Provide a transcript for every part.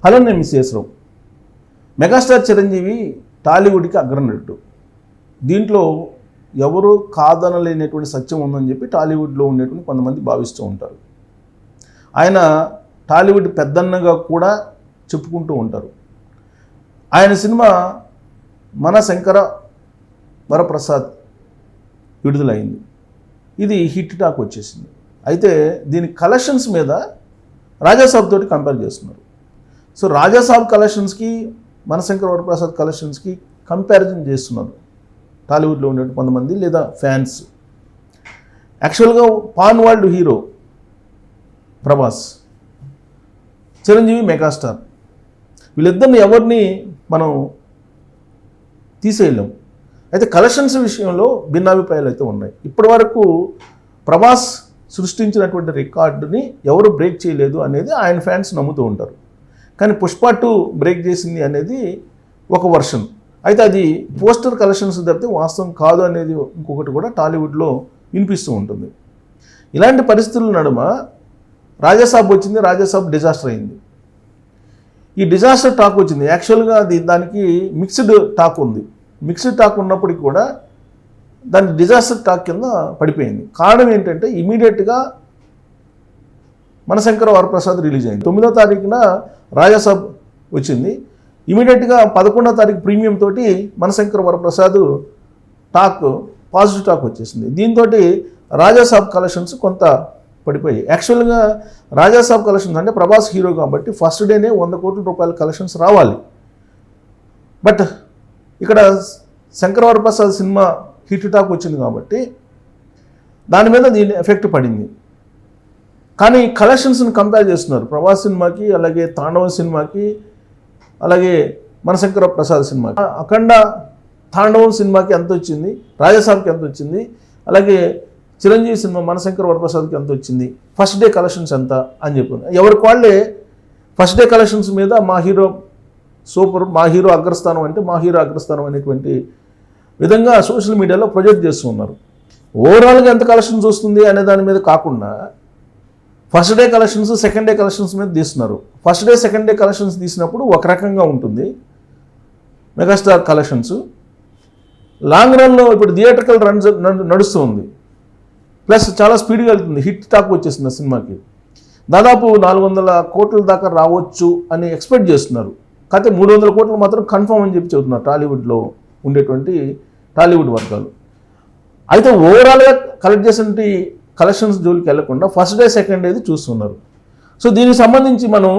Hello, నేను మిస్సేశ్వరం. Megastar Chiranjeevi టాలీవుడ్కి అగ్రనటుడు. దీంట్లో ఎవరు కాదనలేనటువంటి సత్యం ఉందని చెప్పి టాలీవుడ్లో ఉండేటువంటి కొంతమంది భావిస్తూ ఉంటారు. ఆయన టాలీవుడ్ పెద్దన్నగా కూడా చెప్పుకుంటూ ఉంటారు. ఆయన సినిమా మన శంకర వరప్రసాద్ విడుదలైంది. ఇది హిట్ టాక్ వచ్చేసింది. అయితే దీని కలెక్షన్స్ మీద రాజాసాబ్ తోటి కంపేర్ చేస్తున్నారు. సో రాజాసాబ్ కలెక్షన్స్కి మనశంకర వరప్రసాద్ కలెక్షన్స్కి కంపారిజన్ చేస్తున్నారు టాలీవుడ్లో ఉండే కొంతమంది లేదా ఫ్యాన్స్. యాక్చువల్గా pan world hero Prabhas, Chiranjeevi megastar, వీళ్ళిద్దరిని ఎవరిని మనం తీసేయలేం. అయితే కలెక్షన్స్ విషయంలో భిన్నాభిప్రాయాలు అయితే ఉన్నాయి. ఇప్పటి వరకు ప్రభాస్ సృష్టించినటువంటి రికార్డుని ఎవరు బ్రేక్ చేయలేదు అనేది ఆయన ఫ్యాన్స్ నమ్ముతూ ఉంటారు. కానీ పుష్ప 2 బ్రేక్ చేసింది అనేది ఒక వర్షన్. అయితే అది పోస్టర్ కలెక్షన్స్ తప్పితే వాస్తవం కాదు అనేది ఇంకొకటి కూడా టాలీవుడ్లో వినిపిస్తూ ఉంటుంది. ఇలాంటి పరిస్థితుల నడుమ రాజాసాబ్ వచ్చింది. రాజాసాబ్ డిజాస్టర్ అయింది. ఈ డిజాస్టర్ టాక్ వచ్చింది. యాక్చువల్గా అది దానికి మిక్స్డ్ టాక్ ఉంది. మిక్స్డ్ టాక్ ఉన్నప్పటికీ కూడా దాని డిజాస్టర్ టాక్ కింద పడిపోయింది. కారణం ఏంటంటే ఇమీడియట్గా మనశంకర వరప్రసాద్ రిలీజ్ అయింది. 9వ తారీఖున రాజాసాబ్ వచ్చింది. ఇమీడియట్గా 11వ తారీఖు ప్రీమియం తోటి మనశంకర వరప్రసాద్ పాజిటివ్ టాక్ వచ్చేసింది. దీంతో రాజాసాబ్ కలెక్షన్స్ కొంత పడిపోయాయి. యాక్చువల్గా రాజాసాబ్ కలెక్షన్స్ అంటే ప్రభాస్ హీరో కాబట్టి ఫస్ట్ డేనే 100 కోట్ల రూపాయల కలెక్షన్స్ రావాలి. బట్ ఇక్కడ Shankara Varaprasad cinema hit talk వచ్చింది కాబట్టి దాని మీద దీని ఎఫెక్ట్ పడింది. కానీ కలెక్షన్స్ని కంపేర్ చేస్తున్నారు ప్రభాస్ సినిమాకి, అలాగే తాండవం సినిమాకి, అలాగే మనశంకర ప్రసాద్ సినిమాకి. అఖండ తాండవం సినిమాకి ఎంత వచ్చింది, రాజాసాబ్కి ఎంత వచ్చింది, అలాగే చిరంజీవి సినిమా మనశంకర వరప్రసాద్కి ఎంత వచ్చింది, ఫస్ట్ డే కలెక్షన్స్ ఎంత అని చెప్పింది. ఎవరికి వాళ్ళే ఫస్ట్ డే కలెక్షన్స్ మీద మా హీరో సూపర్, మా హీరో అగ్రస్థానం అంటే మా హీరో అగ్రస్థానం అనేటువంటి విధంగా సోషల్ మీడియాలో ప్రొజెక్ట్ చేస్తూ ఉన్నారు. ఓవరాల్గా ఎంత కలెక్షన్స్ వస్తుంది అనే దాని మీద కాకుండా first day collections, second day collections మీద తీస్తున్నారు. First day, second day collections తీసినప్పుడు ఒక రకంగా ఉంటుంది మెగాస్టార్ కలెక్షన్స్. లాంగ్ రన్లో ఇప్పుడు థియేటర్కల్ రన్స్ నడుస్తూ ఉంది. ప్లస్ చాలా స్పీడ్గా వెళ్తుంది. హిట్ టాక్ వచ్చేసింది ఆ సినిమాకి. దాదాపు 400 కోట్ల దాకా రావచ్చు అని ఎక్స్పెక్ట్ చేస్తున్నారు. కాకపోతే 300 కోట్లు మాత్రం కన్ఫర్మ్ అని చెప్పి చెబుతున్నారు టాలీవుడ్లో ఉండేటువంటి టాలీవుడ్ వర్గాలు. అయితే ఓవరాల్గా కలెక్ట్ చేసినటువంటి కలెక్షన్స్ జోలికి వెళ్లకుండా ఫస్ట్ డే, సెకండ్ డేది చూస్తున్నారు. సో దీనికి సంబంధించి మనం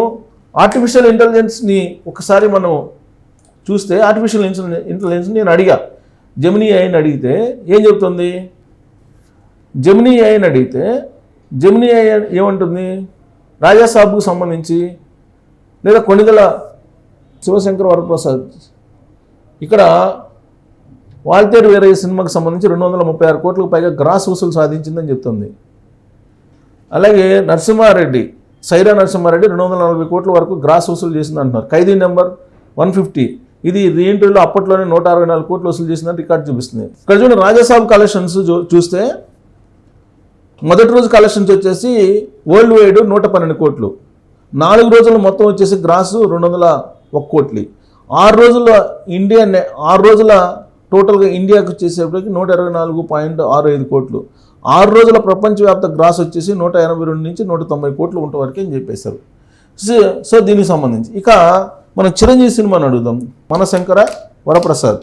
ఆర్టిఫిషియల్ ఇంటెలిజెన్స్ని ఒకసారి మనం చూస్తే, ఆర్టిఫిషియల్ ఇంటెలిజెన్స్ నేను అడిగా, జెమినీ ఏఐని అడిగితే ఏం చెప్తుంది? జెమినీ ఏఐని అడిగితే జెమినీ ఏఐ ఏమంటుంది? రాజాసాబ్కు సంబంధించి లేదా కొణిదెల శివశంకర వరప్రసాద్, ఇక్కడ వాల్తేరు వీరయ్య సినిమాకి సంబంధించి 236 కోట్లకు పైగా గ్రాస్ వసూలు సాధించిందని చెప్తుంది. అలాగే నరసింహారెడ్డి, సైరా నరసింహారెడ్డి 240 కోట్ల వరకు గ్రాస్ వసూలు చేసింది అంటున్నారు. ఖైదీ నెంబర్ 150 ఇది రీఎంట్రీలో అప్పట్లోనే 164 కోట్లు వసూలు చేసిందని రికార్డు చూపిస్తుంది. ఇక్కడ చూడండి రాజాసాబ్ కలెక్షన్స్ చూస్తే మొదటి రోజు కలెక్షన్స్ వచ్చేసి వరల్డ్ వైడ్ 112 కోట్లు, 4 రోజులు మొత్తం వచ్చేసి గ్రాస్ 201 కోట్లు, 6 రోజుల టోటల్గా ఇండియాకి వచ్చేసేపటికి 124.65 కోట్లు, 6 రోజుల ప్రపంచవ్యాప్త గ్రాస్ వచ్చేసి 182 నుంచి 190 కోట్లు ఉంటే వరకే అని చెప్పేశారు. సో దీనికి సంబంధించి ఇక మనం చిరంజీవి సినిమాని అడుగుదాం. మనశంకర వరప్రసాద్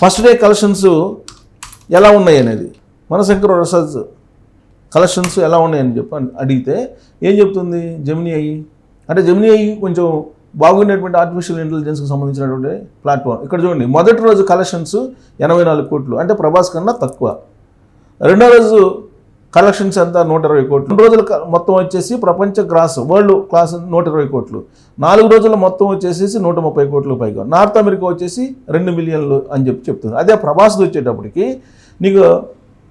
ఫస్ట్ డే కలెక్షన్స్ ఎలా ఉన్నాయి అనేది, మనశంకర వరప్రసాద్ కలెక్షన్స్ ఎలా ఉన్నాయని చెప్పి అడిగితే ఏం చెప్తుంది? జెమినీ ఐ అంటే జెమినీ ఐ కొంచెం బాగున్నటువంటి ఆర్టిఫిషియల్ ఇంటెలిజెన్స్కి సంబంధించినటువంటి ప్లాట్ఫామ్. ఇక్కడ చూడండి మొదటి రోజు కలెక్షన్స్ 84 కోట్లు అంటే ప్రభాస్ కన్నా తక్కువ. రెండో రోజు కలెక్షన్స్ ఎంత? 120 కోట్లు. 2 రోజుల మొత్తం వచ్చేసి ప్రపంచ గ్రాస్ వరల్డ్ క్లాస్ 120 కోట్లు, 4 రోజుల మొత్తం వచ్చేసి 130 కోట్లు పైగా. నార్త్ అమెరికా వచ్చేసి 2 మిలియన్లు అని చెప్పి చెప్తుంది. అదే ప్రభాస్కి వచ్చేటప్పటికి నీకు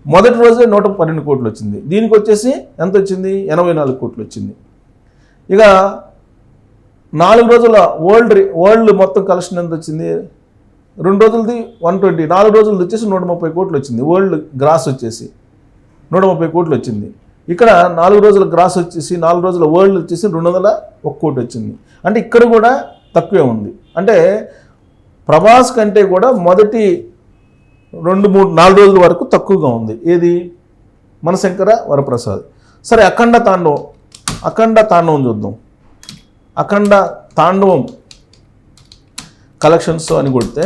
మొదటి రోజే 112 కోట్లు వచ్చింది. దీనికి వచ్చేసి ఎంత వచ్చింది? 84 కోట్లు వచ్చింది. ఇక 4 రోజుల వరల్డ్ మొత్తం కలెక్షన్ ఎంత వచ్చింది? 2 రోజులది 120, 4 రోజులది వచ్చేసి 130 కోట్లు వచ్చింది. వరల్డ్ గ్రాస్ వచ్చేసి 130 కోట్లు వచ్చింది. ఇక్కడ 4 రోజుల గ్రాస్ వచ్చేసి 4 రోజుల వరల్డ్ వచ్చేసి 201 కోటి వచ్చింది. అంటే ఇక్కడ కూడా తక్కువే ఉంది. అంటే ప్రభాస్ కంటే కూడా మొదటి 2-3-4 రోజుల వరకు తక్కువగా ఉంది. ఏది మనశంకర వరప్రసాద్. సరే, అఖండ తాండవం చూద్దాం. అఖండ తాండవం కలెక్షన్స్ అని కొడితే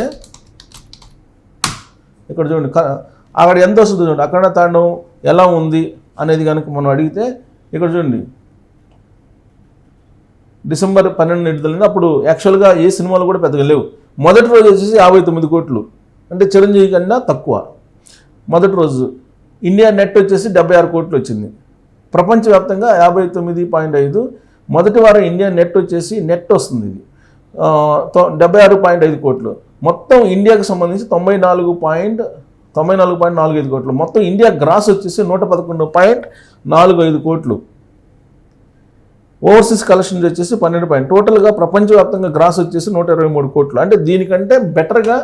ఇక్కడ చూడండి, అక్కడ ఎంత వస్తుంది చూడండి. అఖండ తాండవం ఎలా ఉంది అనేది కనుక మనం అడిగితే ఇక్కడ చూడండి, డిసెంబర్ 12 విడుదలైంది. అప్పుడు యాక్చువల్గా ఏ సినిమాలు కూడా పెద్దగా లేవు. మొదటి రోజు వచ్చేసి 59 కోట్లు, అంటే చిరంజీవి కన్నా తక్కువ. మొదటి రోజు ఇండియా నెట్ వచ్చేసి 76 కోట్లు వచ్చింది. ప్రపంచవ్యాప్తంగా 59.5. మొదటి వారం ఇండియా నెట్ వచ్చేసి నెట్ వస్తుంది, ఇది 76.5 కోట్లు. మొత్తం ఇండియాకు సంబంధించి 94.45 కోట్లు. మొత్తం ఇండియా గ్రాస్ వచ్చేసి 111.45 కోట్లు. ఓవర్సీస్ కలెక్షన్స్ వచ్చేసి 12. టోటల్గా ప్రపంచవ్యాప్తంగా గ్రాస్ వచ్చేసి 123 కోట్లు. అంటే దీనికంటే బెటర్గా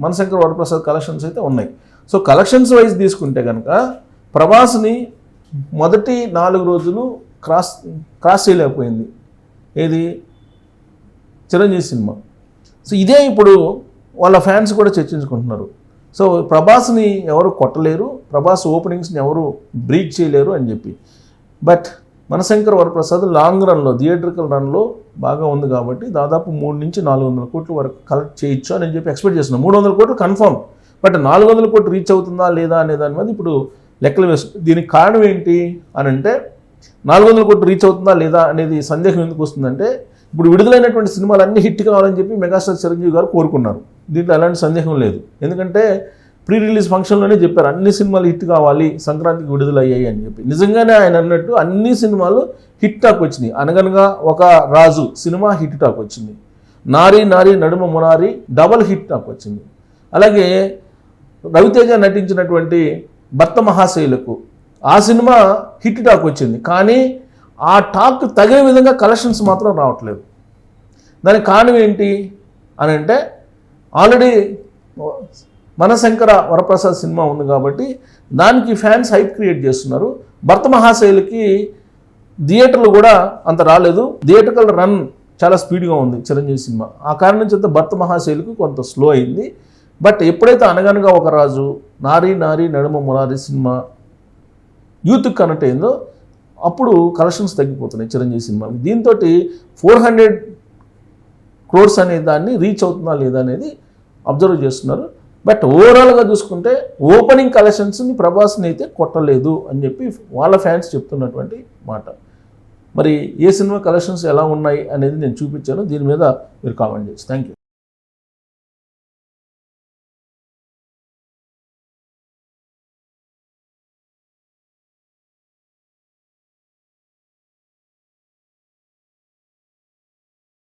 మనశంకర వరప్రసాద్ కలెక్షన్స్ అయితే ఉన్నాయి. సో కలెక్షన్స్ వైజ్ తీసుకుంటే కనుక ప్రభాస్ని మొదటి 4 రోజులు క్రాస్ చేయలేకపోయింది ఏది చిరంజీవి సినిమా. సో ఇదే ఇప్పుడు వాళ్ళ ఫ్యాన్స్ కూడా చర్చించుకుంటున్నారు. సో ప్రభాస్ని ఎవరు కొట్టలేరు, ప్రభాస్ ఓపెనింగ్స్ని ఎవరు బ్రీచ్ చేయలేరు అని చెప్పి. బట్ మనశంకర వరప్రసాద్ లాంగ్ రన్లో, థియేట్రికల్ రన్లో బాగా ఉంది కాబట్టి దాదాపు 300-400 కోట్ల వరకు కలెక్ట్ చేయొచ్చు అని చెప్పి ఎక్స్పెక్ట్ చేస్తున్నాం. 300 కోట్లు కన్ఫర్మ్. బట్ 400 కోట్లు రీచ్ అవుతుందా లేదా అనే దాని మీద ఇప్పుడు లెక్కలు వేస్తుంది. దీనికి కారణం ఏంటి అని అంటే 400 కోట్లు రీచ్ అవుతుందా లేదా అనేది సందేహం ఎందుకు వస్తుందంటే, ఇప్పుడు విడుదలైనటువంటి సినిమాలు అన్నీ హిట్ కావాలని చెప్పి మెగాస్టార్ చిరంజీవి గారు కోరుకున్నారు. దీంట్లో ఎలాంటి సందేహం లేదు. ఎందుకంటే ప్రీ రిలీజ్ ఫంక్షన్లోనే చెప్పారు అన్ని సినిమాలు హిట్ కావాలి, సంక్రాంతికి విడుదలయ్యాయి అని చెప్పి. నిజంగానే ఆయన అన్నట్టు అన్ని సినిమాలు హిట్ టాక్ వచ్చినాయి. అనగనగా ఒక రాజు సినిమా హిట్ టాక్ వచ్చింది. నారీ నడుమ మునారి డబల్ హిట్ టాక్ వచ్చింది. అలాగే రవితేజ నటించినటువంటి భర్త మహాశైలకు ఆ సినిమా హిట్ టాక్ వచ్చింది. కానీ ఆ టాక్ తగిన విధంగా కలెక్షన్స్ మాత్రం రావట్లేదు. దానికి కారణం ఏంటి అని అంటే, ఆల్రెడీ మనశంకర వరప్రసాద్ సినిమా ఉంది కాబట్టి దానికి ఫ్యాన్స్ హైప్ క్రియేట్ చేస్తున్నారు. భర్త మహాశైలకి థియేటర్లు కూడా అంత రాలేదు. థియేటర్కల్ రన్ చాలా స్పీడ్గా ఉంది చిరంజీవి సినిమా. ఆ కారణం చేత భర్త మహాశైలకు కొంత స్లో అయింది. బట్ ఎప్పుడైతే అనగనగా ఒక రాజు, నారీ నడుమ మురారి సినిమా యూత్కి కనెక్ట్ అయిందో అప్పుడు కలెక్షన్స్ తగ్గిపోతున్నాయి చిరంజీవి సినిమాకి. దీంతో 400 crores అనే దాన్ని రీచ్ అవుతుందా లేదా అనేది అబ్జర్వ్ చేస్తున్నారు. బట్ ఓవరాల్గా చూసుకుంటే ఓపెనింగ్ కలెక్షన్స్ని ప్రభాస్ని అయితే కొట్టలేదు అని చెప్పి వాళ్ళ ఫ్యాన్స్ చెప్తున్నటువంటి మాట. మరి ఏ సినిమా కలెక్షన్స్ ఎలా ఉన్నాయి అనేది నేను చూపించాను. దీని మీద మీరు కామెంట్ చేయొచ్చు. Thank you.